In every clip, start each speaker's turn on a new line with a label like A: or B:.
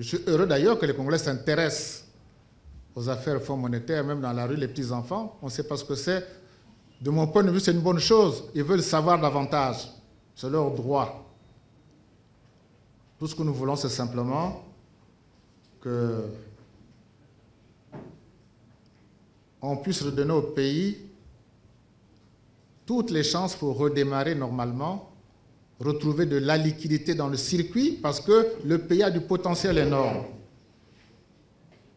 A: suis heureux d'ailleurs que les Congolais s'intéressent aux affaires Fonds monétaire, même dans la rue, les petits-enfants. On ne sait pas ce que c'est. De mon point de vue, c'est une bonne chose. Ils veulent savoir davantage. C'est leur droit. Tout ce que nous voulons, c'est simplement qu'on puisse redonner au pays toutes les chances pour redémarrer normalement, retrouver de la liquidité dans le circuit, parce que le pays a du potentiel énorme.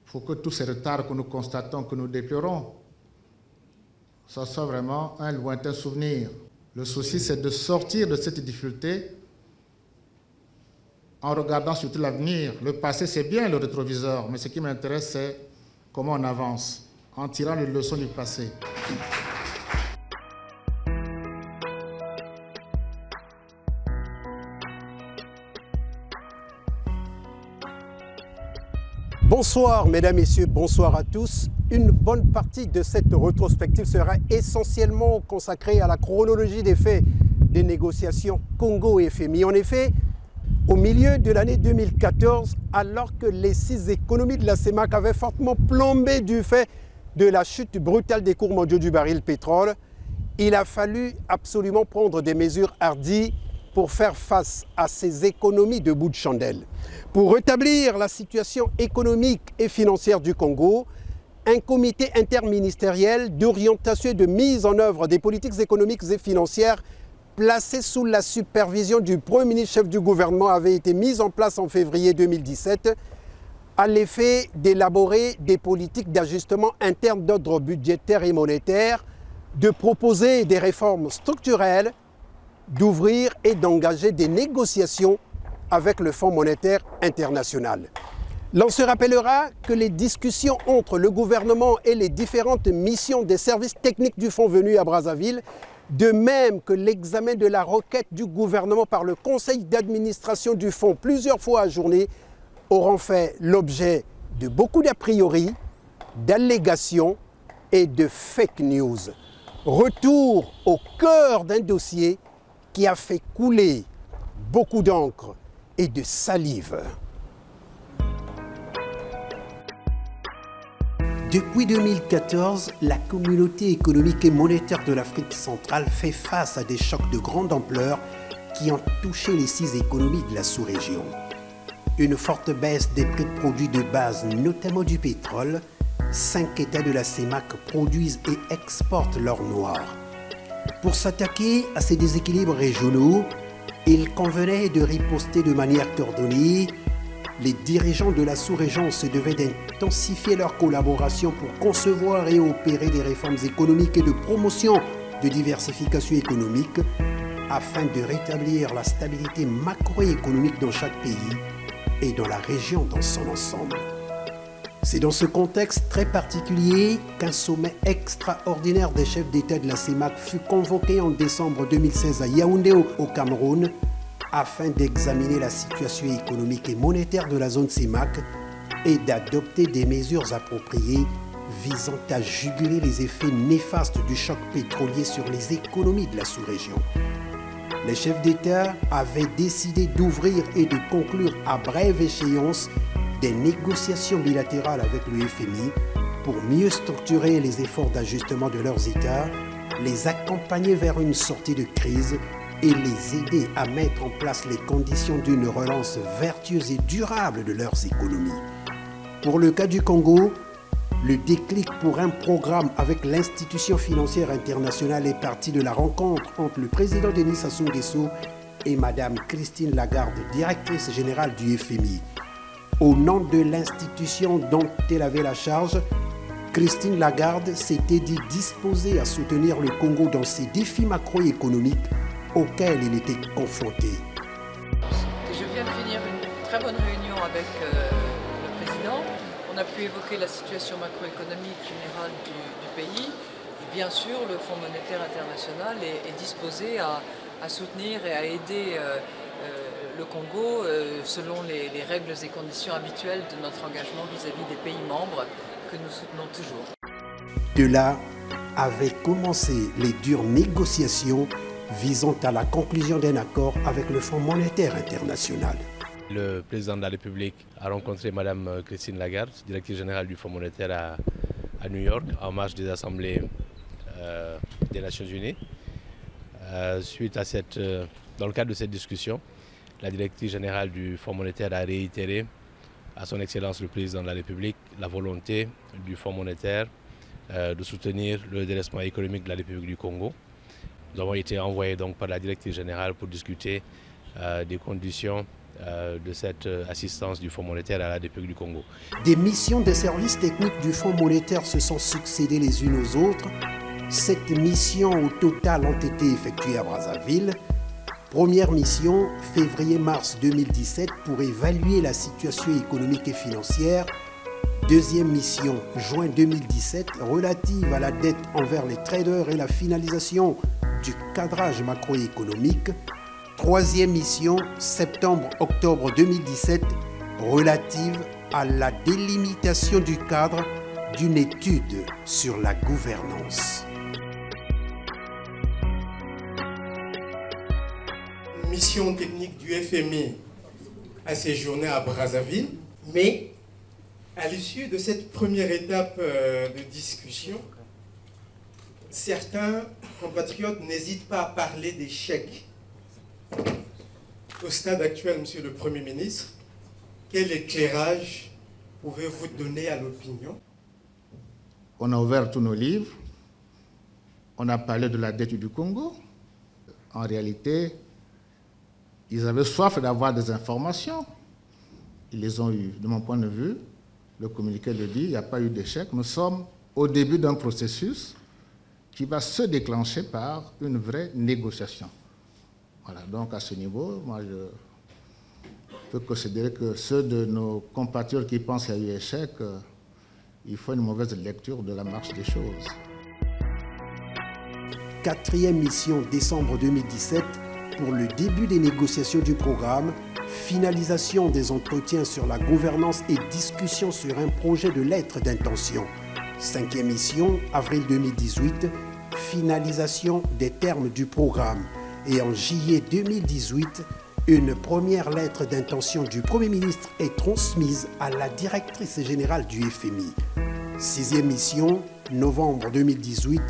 A: Il faut que tous ces retards que nous constatons, que nous déplorons, ça soit vraiment un lointain souvenir. Le souci, c'est de sortir de cette difficulté en regardant surtout l'avenir. Le passé, c'est bien le rétroviseur, mais ce qui m'intéresse, c'est comment on avance, en tirant les leçons du passé.
B: Bonsoir mesdames, messieurs, bonsoir à tous. Une bonne partie de cette rétrospective sera essentiellement consacrée à la chronologie des faits des négociations Congo-FMI. En effet, au milieu de l'année 2014, alors que les 6 économies de la CEMAC avaient fortement plombé du fait de la chute brutale des cours mondiaux du baril pétrole, il a fallu absolument prendre des mesures hardies pour faire face à ces économies de bout de chandelle. Pour rétablir la situation économique et financière du Congo, un comité interministériel d'orientation et de mise en œuvre des politiques économiques et financières placé sous la supervision du Premier ministre chef du gouvernement avait été mis en place en février 2017 à l'effet d'élaborer des politiques d'ajustement interne d'ordre budgétaire et monétaire, de proposer des réformes structurelles, d'ouvrir et d'engager des négociations avec le Fonds monétaire international. L'on se rappellera que les discussions entre le gouvernement et les différentes missions des services techniques du Fonds venus à Brazzaville, de même que l'examen de la requête du gouvernement par le conseil d'administration du Fonds plusieurs fois ajourné, auront fait l'objet de beaucoup d'a priori, d'allégations et de fake news. Retour au cœur d'un dossier qui a fait couler beaucoup d'encre et de salive. Depuis 2014, la communauté économique et monétaire de l'Afrique centrale fait face à des chocs de grande ampleur qui ont touché les 6 économies de la sous-région. Une forte baisse des prix de produits de base, notamment du pétrole. 5 États de la CEMAC produisent et exportent l'or noir. Pour s'attaquer à ces déséquilibres régionaux, il convenait de riposter de manière coordonnée. Les dirigeants de la sous-région se devaient d'intensifier leur collaboration pour concevoir et opérer des réformes économiques et de promotion de diversification économique afin de rétablir la stabilité macroéconomique dans chaque pays et dans la région dans son ensemble. C'est dans ce contexte très particulier qu'un sommet extraordinaire des chefs d'État de la CEMAC fut convoqué en décembre 2016 à Yaoundé au Cameroun afin d'examiner la situation économique et monétaire de la zone CEMAC et d'adopter des mesures appropriées visant à juguler les effets néfastes du choc pétrolier sur les économies de la sous-région. Les chefs d'État avaient décidé d'ouvrir et de conclure à brève échéance des négociations bilatérales avec le FMI pour mieux structurer les efforts d'ajustement de leurs États, les accompagner vers une sortie de crise et les aider à mettre en place les conditions d'une relance vertueuse et durable de leurs économies. Pour le cas du Congo, le déclic pour un programme avec l'institution financière internationale est parti de la rencontre entre le président Denis Sassou Nguesso et Mme Christine Lagarde, directrice générale du FMI. Au nom de l'institution dont elle avait la charge, Christine Lagarde s'était dit disposée à soutenir le Congo dans ses défis macroéconomiques auxquels il était confronté.
C: Je viens de finir une très bonne réunion avec le président. On a pu évoquer la situation macroéconomique générale du pays. Et bien sûr, le Fonds monétaire international est disposé à soutenir et à aider le Congo selon les règles et conditions habituelles de notre engagement vis-à-vis des pays membres que nous soutenons toujours.
B: De là avaient commencé les dures négociations visant à la conclusion d'un accord avec le Fonds monétaire international.
D: Le président de la République a rencontré Mme Christine Lagarde, directrice générale du Fonds monétaire à New York, en marge des assemblées des Nations Unies. Dans le cadre de cette discussion, la directrice générale du Fonds monétaire a réitéré à son Excellence le président de la République la volonté du Fonds monétaire de soutenir le redressement économique de la République du Congo. Nous avons été envoyés donc par la directrice générale pour discuter des conditions de cette assistance du Fonds monétaire à la République du Congo.
B: Des missions des services techniques du Fonds monétaire se sont succédées les unes aux autres. 7 missions au total ont été effectuées à Brazzaville. Première mission, février-mars 2017, pour évaluer la situation économique et financière. Deuxième mission, juin 2017, relative à la dette envers les traders et la finalisation du cadrage macroéconomique. Troisième mission, septembre-octobre 2017, relative à la délimitation du cadre d'une étude sur la gouvernance.
E: Mission technique du FMI a séjourné à Brazzaville, mais à l'issue de cette première étape de discussion, certains compatriotes n'hésitent pas à parler d'échec. Au stade actuel, Monsieur le Premier ministre, quel éclairage pouvez-vous donner à l'opinion?
A: On a ouvert tous nos livres, on a parlé de la dette du Congo. En réalité, ils avaient soif d'avoir des informations. Ils les ont eues. De mon point de vue, le communiqué le dit, il n'y a pas eu d'échec. Nous sommes au début d'un processus qui va se déclencher par une vraie négociation. Voilà, donc à ce niveau, moi je peux considérer que ceux de nos compatriotes qui pensent qu'il y a eu échec, il faut une mauvaise lecture de la marche des choses.
B: Quatrième mission, décembre 2017, pour le début des négociations du programme, finalisation des entretiens sur la gouvernance et discussion sur un projet de lettre d'intention. Cinquième mission, avril 2018, finalisation des termes du programme. Et en juillet 2018, une première lettre d'intention du Premier ministre est transmise à la directrice générale du FMI. Sixième mission, novembre 2018,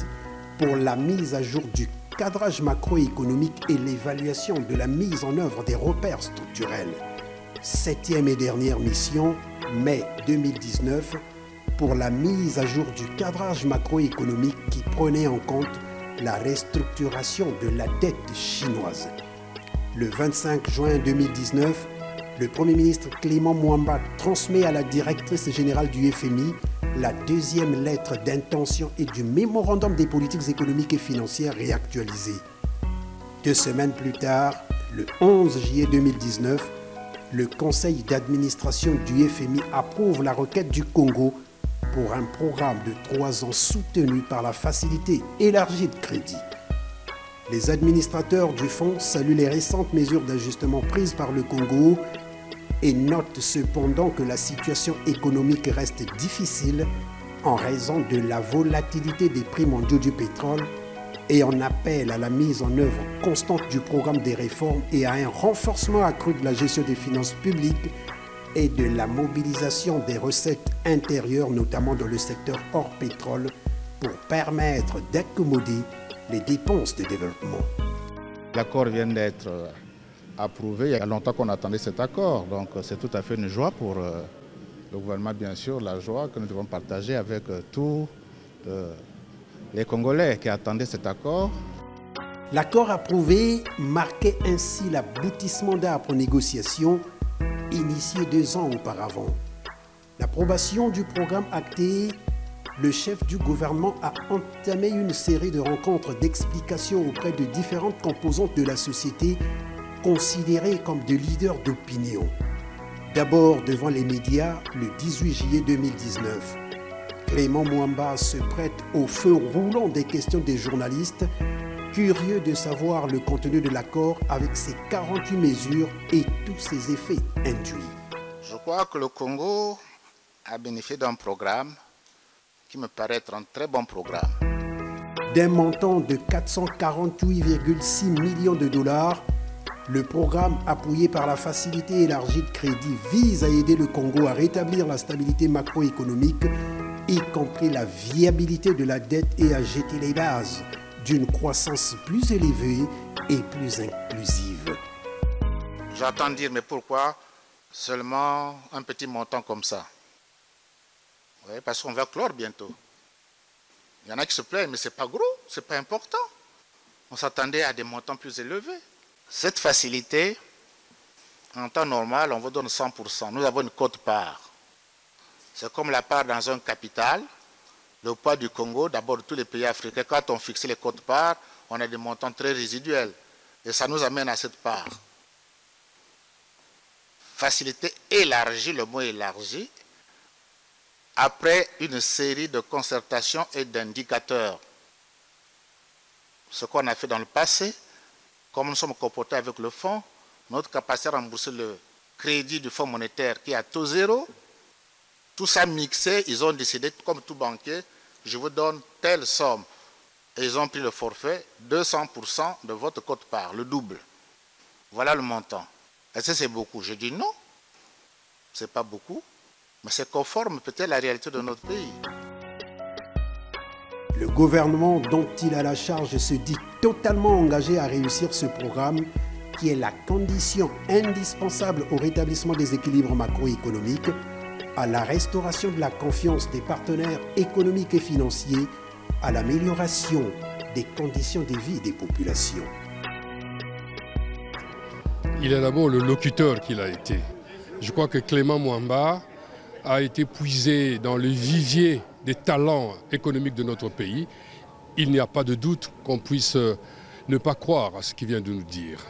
B: pour la mise à jour du cadrage macroéconomique et l'évaluation de la mise en œuvre des repères structurels. Septième et dernière mission, mai 2019, pour la mise à jour du cadrage macroéconomique qui prenait en compte la restructuration de la dette chinoise. Le 25 juin 2019, le Premier ministre Clément Mwamba transmet à la directrice générale du FMI la deuxième lettre d'intention et du mémorandum des politiques économiques et financières réactualisé. 2 semaines plus tard, le 11 juillet 2019, le conseil d'administration du FMI approuve la requête du Congo pour un programme de 3 ans soutenu par la facilité élargie de crédit. Les administrateurs du fonds saluent les récentes mesures d'ajustement prises par le Congo et notent cependant que la situation économique reste difficile en raison de la volatilité des prix mondiaux du pétrole et en appellent à la mise en œuvre constante du programme des réformes et à un renforcement accru de la gestion des finances publiques et de la mobilisation des recettes intérieures, notamment dans le secteur hors pétrole, pour permettre d'accommoder les dépenses de développement.
A: L'accord vient d'être approuvé. Il y a longtemps qu'on attendait cet accord, donc c'est tout à fait une joie pour le gouvernement, bien sûr, la joie que nous devons partager avec tous les Congolais qui attendaient cet accord.
B: L'accord approuvé marquait ainsi l'aboutissement d'âpres négociations initiées 2 ans auparavant. L'approbation du programme acté, le chef du gouvernement a entamé une série de rencontres d'explications auprès de différentes composantes de la société considérées comme des leaders d'opinion. D'abord devant les médias le 18 juillet 2019. Clément Mwamba se prête au feu roulant des questions des journalistes, curieux de savoir le contenu de l'accord avec ses 48 mesures et tous ses effets induits.
A: Je crois que le Congo a bénéficié d'un programme qui me paraît être un très bon programme.
B: D'un montant de 448,6 millions de dollars, Le programme appuyé par la facilité élargie de crédit vise à aider le Congo à rétablir la stabilité macroéconomique, y compris la viabilité de la dette et à jeter les bases d'une croissance plus élevée et plus inclusive.
A: J'entends dire, mais pourquoi seulement un petit montant comme ça? Oui, parce qu'on va clore bientôt. Il y en a qui se plaignent, mais ce n'est pas gros, ce n'est pas important. On s'attendait à des montants plus élevés. Cette facilité, en temps normal, on vous donne 100%. Nous avons une quote-part. C'est comme la part dans un capital. Le poids du Congo, d'abord de tous les pays africains, quand on fixe les quotes-parts, on a des montants très résiduels. Et ça nous amène à cette part. Facilité élargie, le mot élargi, après une série de concertations et d'indicateurs. Ce qu'on a fait dans le passé, comme nous sommes comportés avec le fonds, notre capacité à rembourser le crédit du fonds monétaire qui est à taux zéro, tout ça mixé, ils ont décidé, comme tout banquier, je vous donne telle somme. Et ils ont pris le forfait, 200% de votre quote-part, le double. Voilà le montant. Est-ce que c'est beaucoup? Je dis non, ce n'est pas beaucoup, mais c'est conforme peut-être à la réalité de notre pays.
B: Le gouvernement dont il a la charge se dit totalement engagé à réussir ce programme qui est la condition indispensable au rétablissement des équilibres macroéconomiques, à la restauration de la confiance des partenaires économiques et financiers, à l'amélioration des conditions de vie des populations.
F: Il est d'abord le locuteur qu'il a été. Je crois que Clément Mwamba a été puisé dans le vivier des talents économiques de notre pays. Il n'y a pas de doute qu'on puisse ne pas croire à ce qu'il vient de nous dire.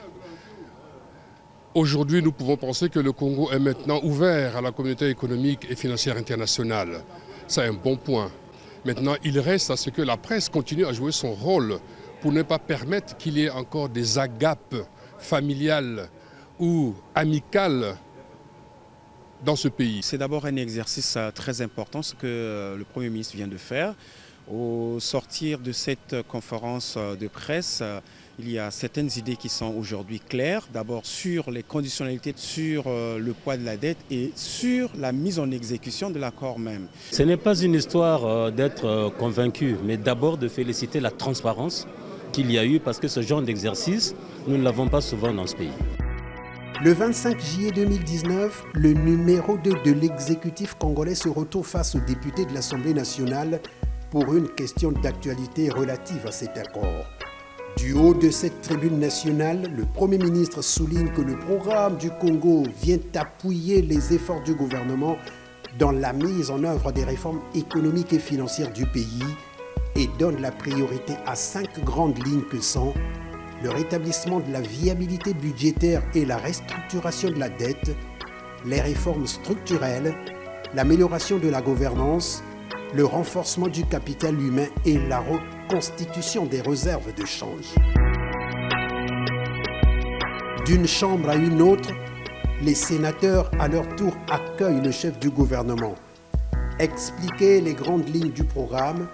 F: Aujourd'hui, nous pouvons penser que le Congo est maintenant ouvert à la communauté économique et financière internationale. C'est un bon point. Maintenant, il reste à ce que la presse continue à jouer son rôle pour ne pas permettre qu'il y ait encore des agapes familiales ou amicales dans ce pays.
G: C'est d'abord un exercice très important, ce que le Premier ministre vient de faire. Au sortir de cette conférence de presse, il y a certaines idées qui sont aujourd'hui claires. D'abord sur les conditionnalités, sur le poids de la dette et sur la mise en exécution de l'accord même.
H: Ce n'est pas une histoire d'être convaincu, mais d'abord de féliciter la transparence qu'il y a eu, parce que ce genre d'exercice, nous ne l'avons pas souvent dans ce pays.
B: Le 25 juillet 2019, le numéro 2 de l'exécutif congolais se retrouve face aux députés de l'Assemblée nationale pour une question d'actualité relative à cet accord. Du haut de cette tribune nationale, le Premier ministre souligne que le programme du Congo vient appuyer les efforts du gouvernement dans la mise en œuvre des réformes économiques et financières du pays et donne la priorité à 5 grandes lignes que sont le rétablissement de la viabilité budgétaire et la restructuration de la dette, les réformes structurelles, l'amélioration de la gouvernance, le renforcement du capital humain et la reconstitution des réserves de change. D'une chambre à une autre, les sénateurs à leur tour accueillent le chef du gouvernement. Expliquer les grandes lignes du programme,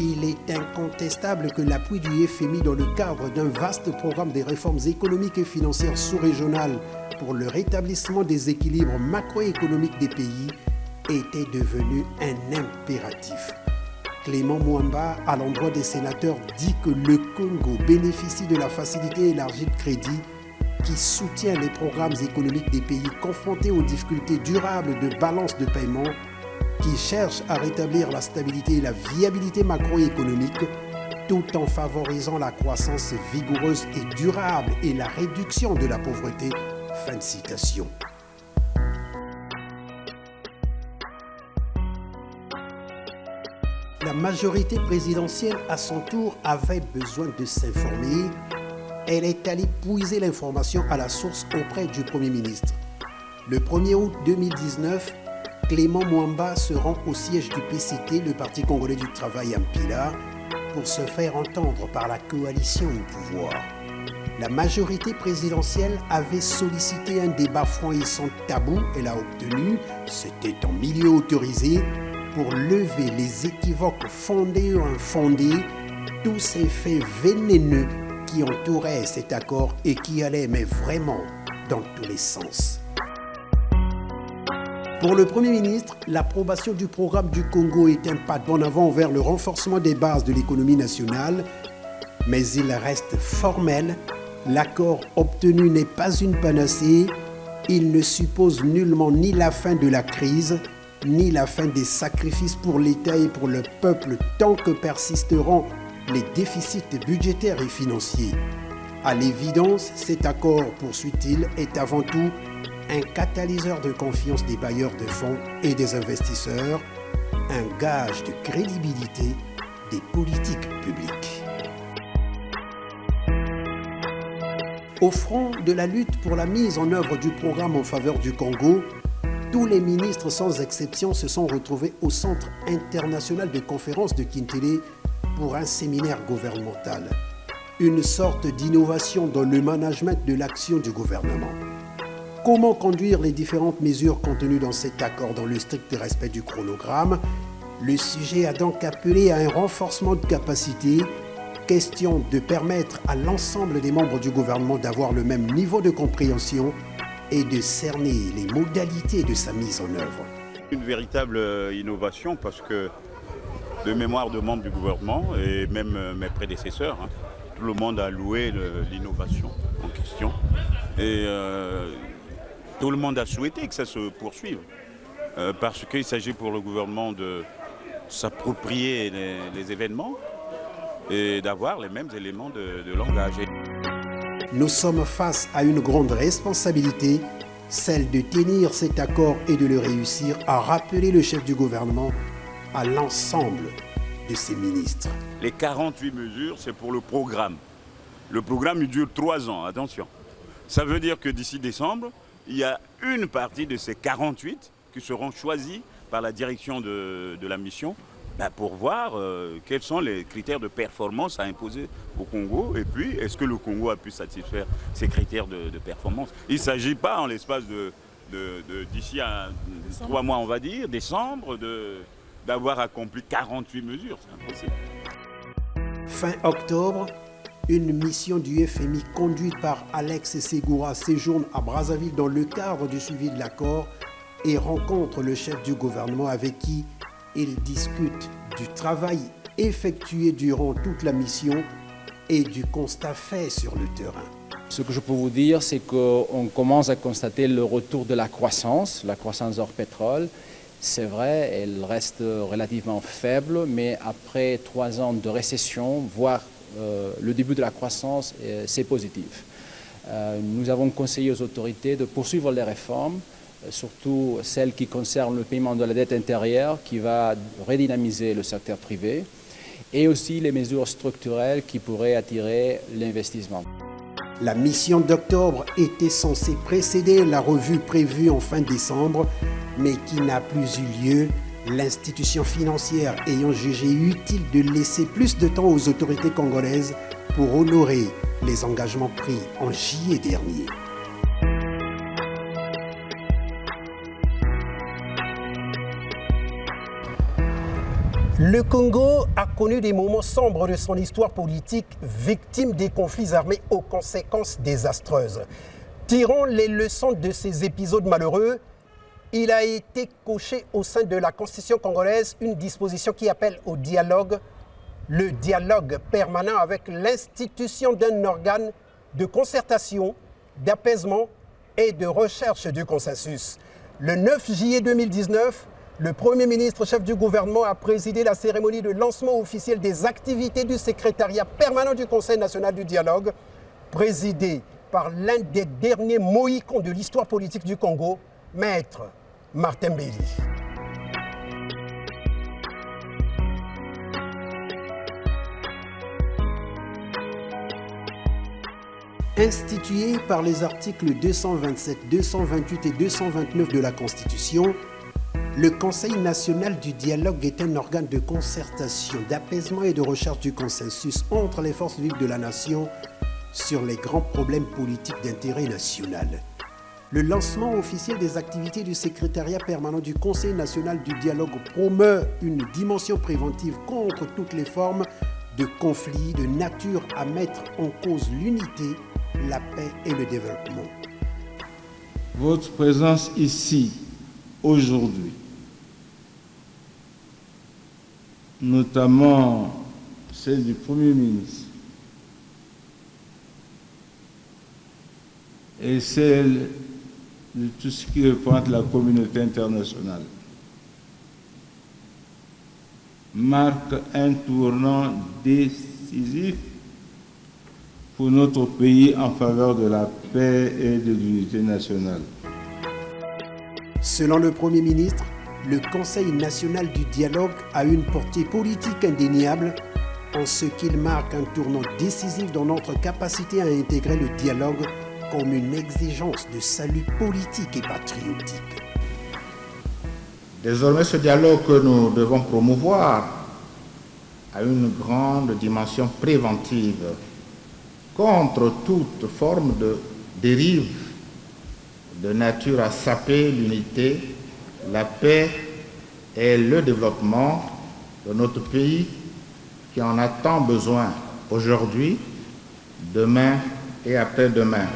B: il est incontestable que l'appui du FMI dans le cadre d'un vaste programme des réformes économiques et financières sous-régionales pour le rétablissement des équilibres macroéconomiques des pays était devenu un impératif. Clément Mwamba, à l'endroit des sénateurs, dit que le Congo bénéficie de la facilité élargie de crédit qui soutient les programmes économiques des pays confrontés aux difficultés durables de balance de paiement, qui cherchent à rétablir la stabilité et la viabilité macroéconomique tout en favorisant la croissance vigoureuse et durable et la réduction de la pauvreté. Fin de citation. La majorité présidentielle, à son tour, avait besoin de s'informer. Elle est allée puiser l'information à la source auprès du Premier ministre. Le 1er août 2019, Clément Mwamba se rend au siège du PCT, le Parti congolais du travail en Mpila, pour se faire entendre par la coalition au pouvoir. La majorité présidentielle avait sollicité un débat franc et sans tabou. Elle a obtenu, c'était en milieu autorisé, pour lever les équivoques fondés ou infondés, tous ces faits vénéneux qui entourait cet accord et qui allait, mais vraiment, dans tous les sens. Pour le Premier ministre, l'approbation du programme du Congo est un pas en avant vers le renforcement des bases de l'économie nationale, mais il reste formel. L'accord obtenu n'est pas une panacée. Il ne suppose nullement ni la fin de la crise, ni la fin des sacrifices pour l'État et pour le peuple tant que persisteront les déficits budgétaires et financiers. À l'évidence, cet accord, poursuit-il, est avant tout un catalyseur de confiance des bailleurs de fonds et des investisseurs, un gage de crédibilité des politiques publiques. Au front de la lutte pour la mise en œuvre du programme en faveur du Congo, tous les ministres sans exception se sont retrouvés au Centre international de conférences de Kintélé pour un séminaire gouvernemental, une sorte d'innovation dans le management de l'action du gouvernement. Comment conduire les différentes mesures contenues dans cet accord dans le strict respect du chronogramme? Le sujet a donc appelé à un renforcement de capacité, question de permettre à l'ensemble des membres du gouvernement d'avoir le même niveau de compréhension et de cerner les modalités de sa mise en œuvre.
I: Une véritable innovation parce que de mémoire de membres du gouvernement et même mes prédécesseurs, tout le monde a loué l'innovation en question. Et tout le monde a souhaité que ça se poursuive, parce qu'il s'agit pour le gouvernement de s'approprier les événements et d'avoir les mêmes éléments de langage.
B: Nous sommes face à une grande responsabilité, celle de tenir cet accord et de le réussir, a rappelé le chef du gouvernement à l'ensemble de ses ministres.
I: Les 48 mesures, c'est pour le programme. Le programme, il dure 3 ans, attention. Ça veut dire que d'ici décembre, il y a une partie de ces 48 qui seront choisis par la direction de la mission pour voir quels sont les critères de performance à imposer au Congo et puis est-ce que le Congo a pu satisfaire ces critères de performance. Il ne s'agit pas en l'espace d'ici à 3 mois, on va dire, décembre, d'avoir accompli 48 mesures, c'est impossible.
B: Fin octobre, une mission du FMI conduite par Alex Segura séjourne à Brazzaville dans le cadre du suivi de l'accord et rencontre le chef du gouvernement avec qui il discute du travail effectué durant toute la mission et du constat fait sur le terrain.
J: Ce que je peux vous dire, c'est qu'on commence à constater le retour de la croissance hors pétrole. C'est vrai, elle reste relativement faible, mais après 3 ans de récession, voire le début de la croissance, c'est positif. Nous avons conseillé aux autorités de poursuivre les réformes, surtout celles qui concernent le paiement de la dette intérieure, qui va redynamiser le secteur privé, et aussi les mesures structurelles qui pourraient attirer l'investissement.
B: La mission d'octobre était censée précéder la revue prévue en fin décembre, mais qui n'a plus eu lieu, l'institution financière ayant jugé utile de laisser plus de temps aux autorités congolaises pour honorer les engagements pris en juillet dernier. Le Congo a connu des moments sombres de son histoire politique, victime des conflits armés aux conséquences désastreuses. Tirant les leçons de ces épisodes malheureux, il a été coché au sein de la Constitution congolaise une disposition qui appelle au dialogue, le dialogue permanent avec l'institution d'un organe de concertation, d'apaisement et de recherche du consensus. Le 9 juillet 2019, le Premier ministre, chef du gouvernement, a présidé la cérémonie de lancement officiel des activités du secrétariat permanent du Conseil national du dialogue, présidé par l'un des derniers Mohicans de l'histoire politique du Congo, Maître Martin Bély. Institué par les articles 227, 228 et 229 de la Constitution, le Conseil national du dialogue est un organe de concertation, d'apaisement et de recherche du consensus entre les forces vives de la nation sur les grands problèmes politiques d'intérêt national. Le lancement officiel des activités du secrétariat permanent du Conseil national du dialogue promeut une dimension préventive contre toutes les formes de conflits de nature à mettre en cause l'unité, la paix et le développement.
K: Votre présence ici, aujourd'hui, notamment celle du Premier ministre et celle de tout ce qui représente la communauté internationale, marque un tournant décisif pour notre pays en faveur de la paix et de l'unité nationale.
B: Selon le Premier ministre, le Conseil national du dialogue a une portée politique indéniable en ce qu'il marque un tournant décisif dans notre capacité à intégrer le dialogue comme une exigence de salut politique et patriotique.
A: Désormais, ce dialogue que nous devons promouvoir a une grande dimension préventive contre toute forme de dérive de nature à saper l'unité, la paix et le développement de notre pays qui en a tant besoin aujourd'hui, demain et après-demain.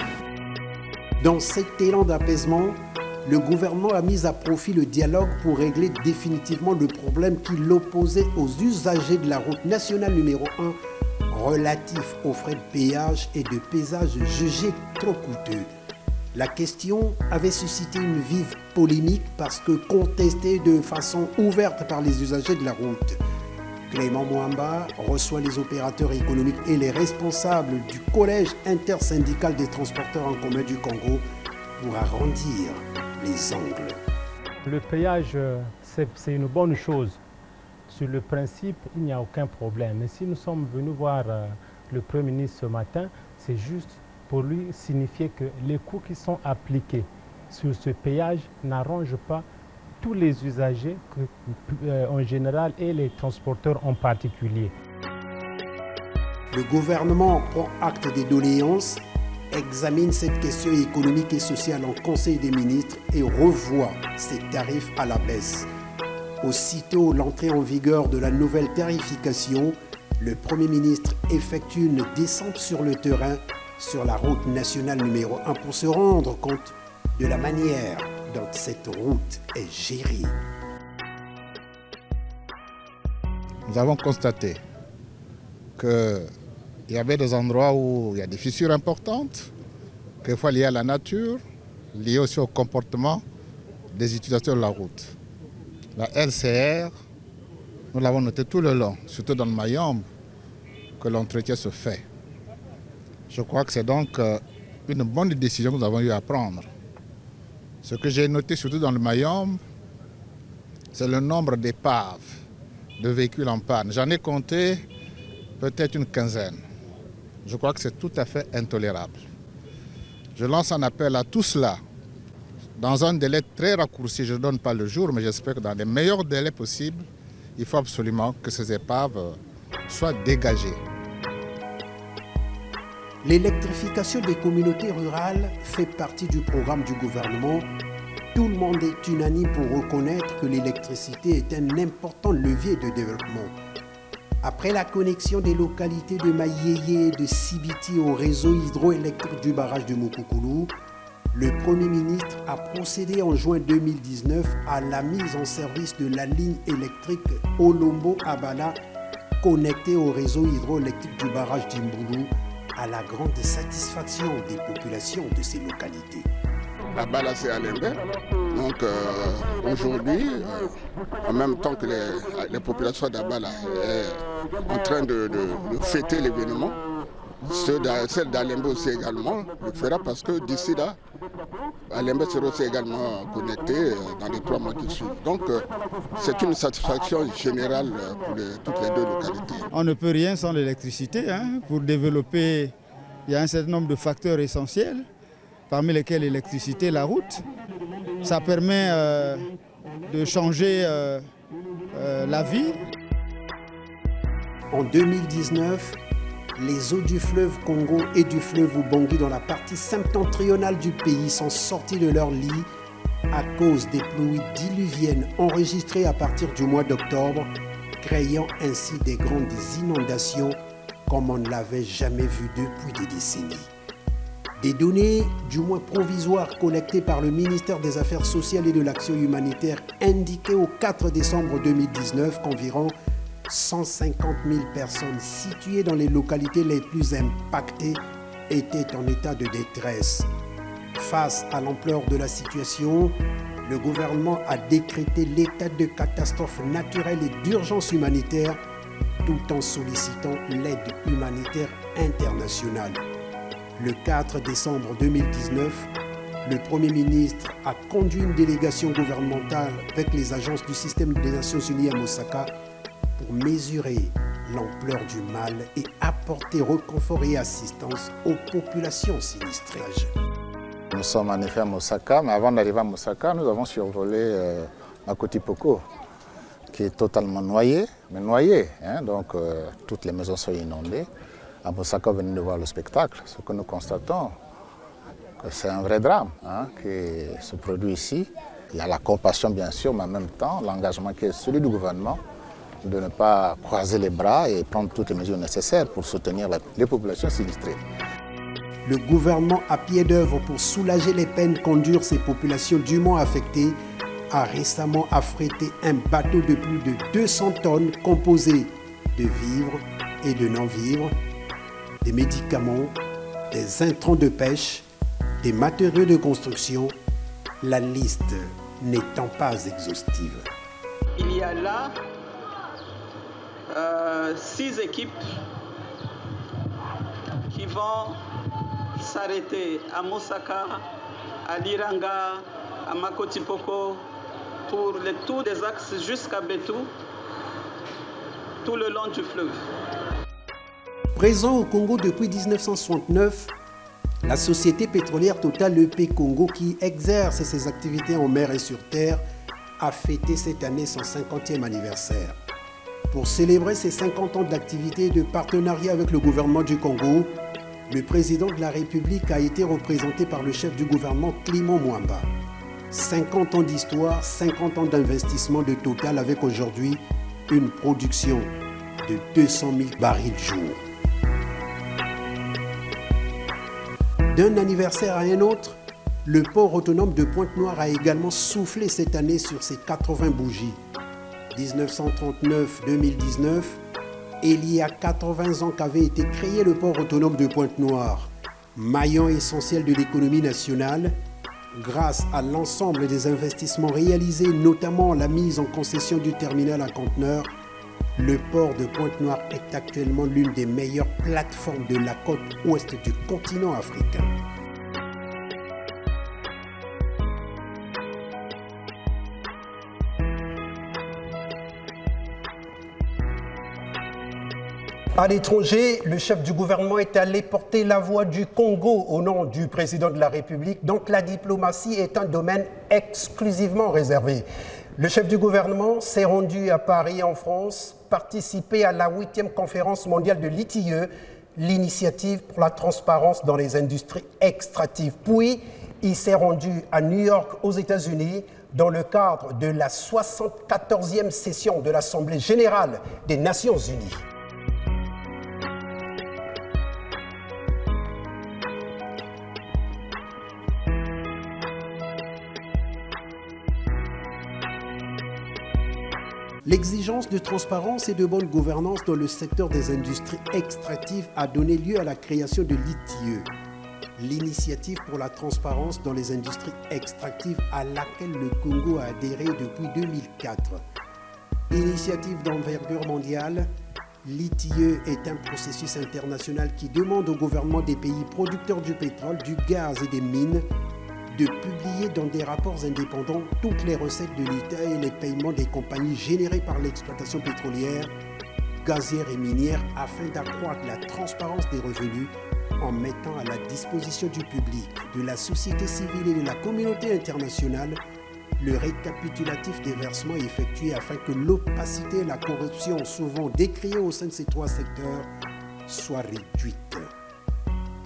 B: Dans cet élan d'apaisement, le gouvernement a mis à profit le dialogue pour régler définitivement le problème qui l'opposait aux usagers de la route nationale numéro 1 relatif aux frais de péage et de pesage jugés trop coûteux. La question avait suscité une vive polémique parce que contestée de façon ouverte par les usagers de la route. Clément Mwamba reçoit les opérateurs économiques et les responsables du collège intersyndical des transporteurs en commun du Congo pour arrondir les angles.
L: Le péage, c'est une bonne chose. Sur le principe, il n'y a aucun problème. Mais si nous sommes venus voir le Premier ministre ce matin, c'est juste pour lui signifier que les coûts qui sont appliqués sur ce péage n'arrangent pas tous les usagers en général et les transporteurs en particulier.
B: Le gouvernement prend acte des doléances, examine cette question économique et sociale en Conseil des ministres et revoit ses tarifs à la baisse. Aussitôt l'entrée en vigueur de la nouvelle tarification, le Premier ministre effectue une descente sur le terrain sur la route nationale numéro 1 pour se rendre compte de la manière dont cette route est gérée.
A: Nous avons constaté qu'il y avait des endroits où il y a des fissures importantes, quelquefois liées à la nature, liées aussi au comportement des utilisateurs de la route. La LCR, nous l'avons noté tout le long, surtout dans le Mayombe, que l'entretien se fait. Je crois que c'est donc une bonne décision que nous avons eu à prendre. Ce que j'ai noté surtout dans le Mayombe, c'est le nombre d'épaves de véhicules en panne. J'en ai compté peut-être une quinzaine. Je crois que c'est tout à fait intolérable. Je lance un appel à tout cela. Dans un délai très raccourci, je ne donne pas le jour, mais j'espère que dans les meilleurs délais possibles, il faut absolument que ces épaves soient dégagées.
B: L'électrification des communautés rurales fait partie du programme du gouvernement. Tout le monde est unanime pour reconnaître que l'électricité est un important levier de développement. Après la connexion des localités de Mayeye et de Sibiti au réseau hydroélectrique du barrage de Mukukulu, le Premier ministre a procédé en juin 2019 à la mise en service de la ligne électrique Olombo-Abala connectée au réseau hydroélectrique du barrage d'Imboulou à la grande satisfaction des populations de ces localités.
M: Abala, c'est à Lembe. Donc aujourd'hui, en même temps que les populations d'Abala sont en train de fêter l'événement, celle d'Alembe aussi également le fera parce que d'ici là, Alembe sera aussi également connecté dans les 3 mois qui suivent. Donc c'est une satisfaction générale pour toutes les 2 localités.
N: On ne peut rien sans l'électricité. Pour développer, il y a un certain nombre de facteurs essentiels, parmi lesquels l'électricité, la route. Ça permet de changer la vie.
B: En 2019, les eaux du fleuve Congo et du fleuve Ubangi dans la partie septentrionale du pays sont sorties de leur lit à cause des pluies diluviennes enregistrées à partir du mois d'octobre créant ainsi des grandes inondations comme on ne l'avait jamais vu depuis des décennies. Des données, du moins provisoires, collectées par le ministère des Affaires sociales et de l'Action humanitaire indiquaient au 4 décembre 2019 qu'environ 150 000 personnes situées dans les localités les plus impactées étaient en état de détresse. Face à l'ampleur de la situation, le gouvernement a décrété l'état de catastrophe naturelle et d'urgence humanitaire tout en sollicitant l'aide humanitaire internationale. Le 4 décembre 2019, le Premier ministre a conduit une délégation gouvernementale avec les agences du système des Nations Unies à Mosaka pour mesurer l'ampleur du mal et apporter réconfort et assistance aux populations sinistrées.
O: Nous sommes en effet à Mosaka, mais avant d'arriver à Mosaka, nous avons survolé Makoti Poko, qui est totalement noyé, mais noyé. Donc toutes les maisons sont inondées. À Mosaka, on venait de voir le spectacle. Ce que nous constatons, c'est un vrai drame qui se produit ici. Il y a la compassion bien sûr, mais en même temps, l'engagement qui est celui du gouvernement de ne pas croiser les bras et prendre toutes les mesures nécessaires pour soutenir les populations sinistrées.
B: Le gouvernement à pied d'œuvre pour soulager les peines qu'endurent ces populations durement affectées a récemment affrété un bateau de plus de 200 tonnes composé de vivres et de non-vivres, des médicaments, des intrants de pêche, des matériaux de construction, la liste n'étant pas exhaustive.
P: Il y a là 6 équipes qui vont s'arrêter à Mosaka, à Liranga, à Makoti Poko, pour le tour des axes jusqu'à Betou, tout le long du fleuve.
B: Présent au Congo depuis 1969, la société pétrolière Total EP Congo, qui exerce ses activités en mer et sur terre, a fêté cette année son 50e anniversaire. Pour célébrer ses 50 ans d'activité et de partenariat avec le gouvernement du Congo, le président de la République a été représenté par le chef du gouvernement Clément Mwamba. 50 ans d'histoire, 50 ans d'investissement de Total avec aujourd'hui une production de 200 000 barils jour. D'un anniversaire à un autre, le port autonome de Pointe-Noire a également soufflé cette année sur ses 80 bougies. 1939-2019, il y a 80 ans qu'avait été créé le port autonome de Pointe-Noire, maillon essentiel de l'économie nationale, grâce à l'ensemble des investissements réalisés, notamment la mise en concession du terminal à conteneurs. Le port de Pointe-Noire est actuellement l'une des meilleures plateformes de la côte ouest du continent africain. À l'étranger, le chef du gouvernement est allé porter la voix du Congo au nom du président de la République, donc la diplomatie est un domaine exclusivement réservé. Le chef du gouvernement s'est rendu à Paris, en France, participer à la 8e conférence mondiale de l'ITIE, l'initiative pour la transparence dans les industries extractives. Puis, il s'est rendu à New York, aux États-Unis, dans le cadre de la 74e session de l'Assemblée générale des Nations unies. L'exigence de transparence et de bonne gouvernance dans le secteur des industries extractives a donné lieu à la création de l'ITIE, l'initiative pour la transparence dans les industries extractives à laquelle le Congo a adhéré depuis 2004. Initiative d'envergure mondiale, l'ITIE est un processus international qui demande au gouvernement des pays producteurs du pétrole, du gaz et des mines de publier dans des rapports indépendants toutes les recettes de l'État et les paiements des compagnies générées par l'exploitation pétrolière, gazière et minière afin d'accroître la transparence des revenus en mettant à la disposition du public, de la société civile et de la communauté internationale le récapitulatif des versements effectués afin que l'opacité et la corruption souvent décriées au sein de ces trois secteurs soient réduites.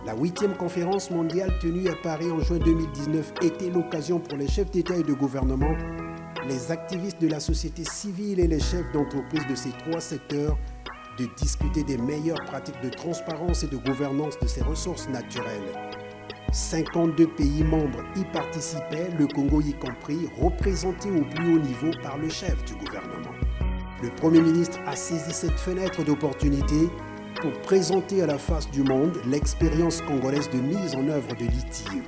B: La 8e conférence mondiale tenue à Paris en juin 2019 était l'occasion pour les chefs d'État et de gouvernement les activistes de la société civile et les chefs d'entreprise de ces trois secteurs de discuter des meilleures pratiques de transparence et de gouvernance de ces ressources naturelles. 52 pays membres y participaient, le Congo y compris, représenté au plus haut niveau par le chef du gouvernement. Le Premier ministre a saisi cette fenêtre d'opportunité pour présenter à la face du monde l'expérience congolaise de mise en œuvre de l'ITIE.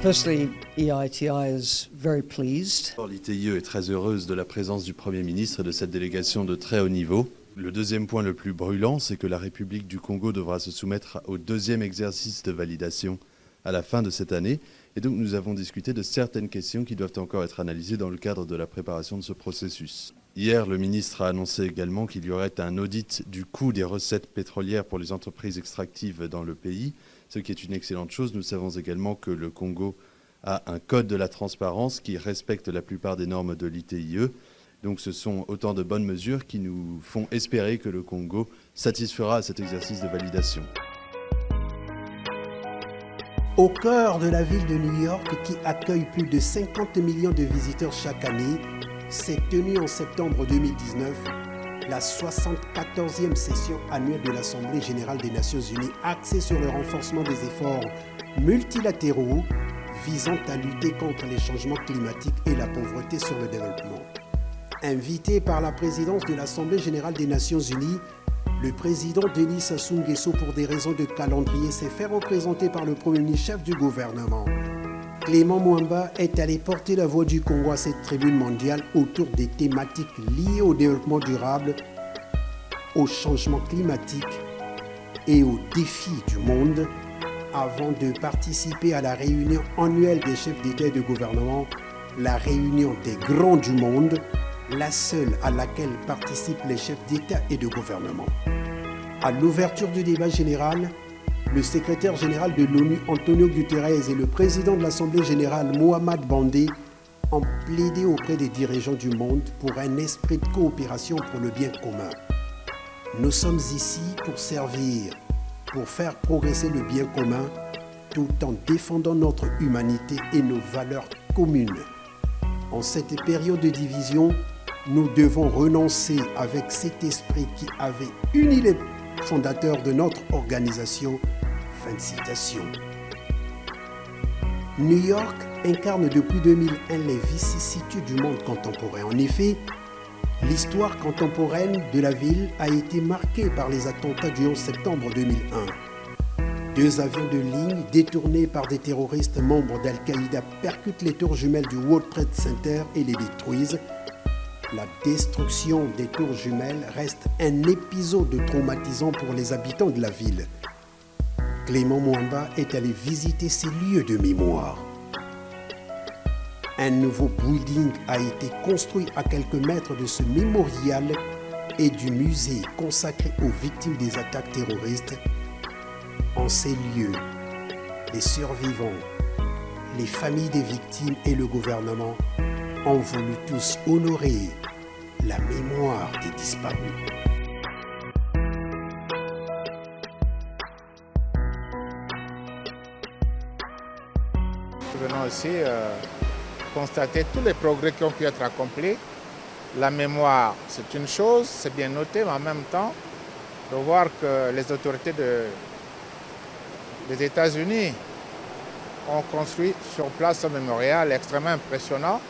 Q: Firstly, EITI is very pleased.
R: L'ITIE est très heureuse de la présence du Premier ministre et de cette délégation de très haut niveau. Le deuxième point le plus brûlant, c'est que la République du Congo devra se soumettre au deuxième exercice de validation à la fin de cette année. Et donc nous avons discuté de certaines questions qui doivent encore être analysées dans le cadre de la préparation de ce processus. Hier, le ministre a annoncé également qu'il y aurait un audit du coût des recettes pétrolières pour les entreprises extractives dans le pays, ce qui est une excellente chose. Nous savons également que le Congo a un code de la transparence qui respecte la plupart des normes de l'ITIE. Donc ce sont autant de bonnes mesures qui nous font espérer que le Congo satisfera à cet exercice de validation.
B: Au cœur de la ville de New York, qui accueille plus de 50 millions de visiteurs chaque année, s'est tenue en septembre 2019 la 74e session annuelle de l'Assemblée générale des Nations unies axée sur le renforcement des efforts multilatéraux visant à lutter contre les changements climatiques et la pauvreté sur le développement. Invité par la présidence de l'Assemblée générale des Nations unies, le président Denis Sassou Nguesso, pour des raisons de calendrier, s'est fait représenter par le Premier ministre chef du gouvernement. Clément Mwamba est allé porter la voix du Congo à cette tribune mondiale autour des thématiques liées au développement durable, au changement climatique et aux défis du monde, avant de participer à la réunion annuelle des chefs d'État et de gouvernement, la réunion des grands du monde, la seule à laquelle participent les chefs d'État et de gouvernement. À l'ouverture du débat général, le secrétaire général de l'ONU, Antonio Guterres, et le président de l'Assemblée générale, Mohamed Bandé, ont plaidé auprès des dirigeants du monde pour un esprit de coopération pour le bien commun. Nous sommes ici pour servir, pour faire progresser le bien commun, tout en défendant notre humanité et nos valeurs communes. En cette période de division, nous devons renoncer avec cet esprit qui avait uni les fondateurs de notre organisation. Fin de citation. New York incarne depuis 2001 les vicissitudes du monde contemporain. En effet, l'histoire contemporaine de la ville a été marquée par les attentats du 11 septembre 2001. 2 avions de ligne détournés par des terroristes membres d'Al-Qaïda percutent les tours jumelles du World Trade Center et les détruisent. La destruction des tours jumelles reste un épisode traumatisant pour les habitants de la ville. Clément Mwamba est allé visiter ces lieux de mémoire. Un nouveau building a été construit à quelques mètres de ce mémorial et du musée consacré aux victimes des attaques terroristes. En ces lieux, les survivants, les familles des victimes et le gouvernement ont voulu tous honorer la mémoire des disparus.
A: Nous venons aussi constater tous les progrès qui ont pu être accomplis. La mémoire, c'est une chose, c'est bien noté, mais en même temps, de voir que les autorités des États-Unis ont construit sur place un mémorial extrêmement impressionnant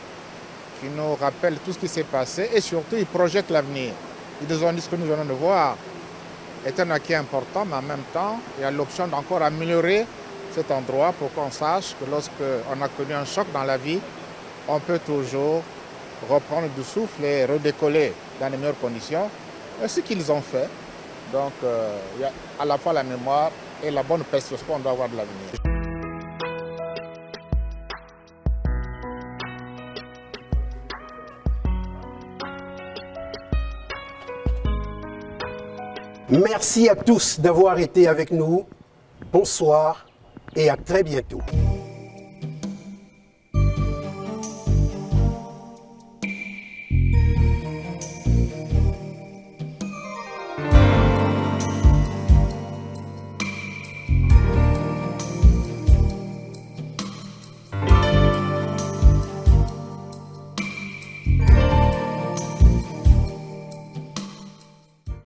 A: qui nous rappelle tout ce qui s'est passé et surtout ils projettent l'avenir. Ils nous ont dit ce que nous venons de voir est un acquis important, mais en même temps, il y a l'option d'encore améliorer cet endroit pour qu'on sache que lorsqu'on a connu un choc dans la vie, on peut toujours reprendre du souffle et redécoller dans les meilleures conditions. Et ce qu'ils ont fait. Donc, il y a à la fois la mémoire et la bonne perspective qu'on doit avoir de l'avenir.
B: Merci à tous d'avoir été avec nous. Bonsoir et à très bientôt.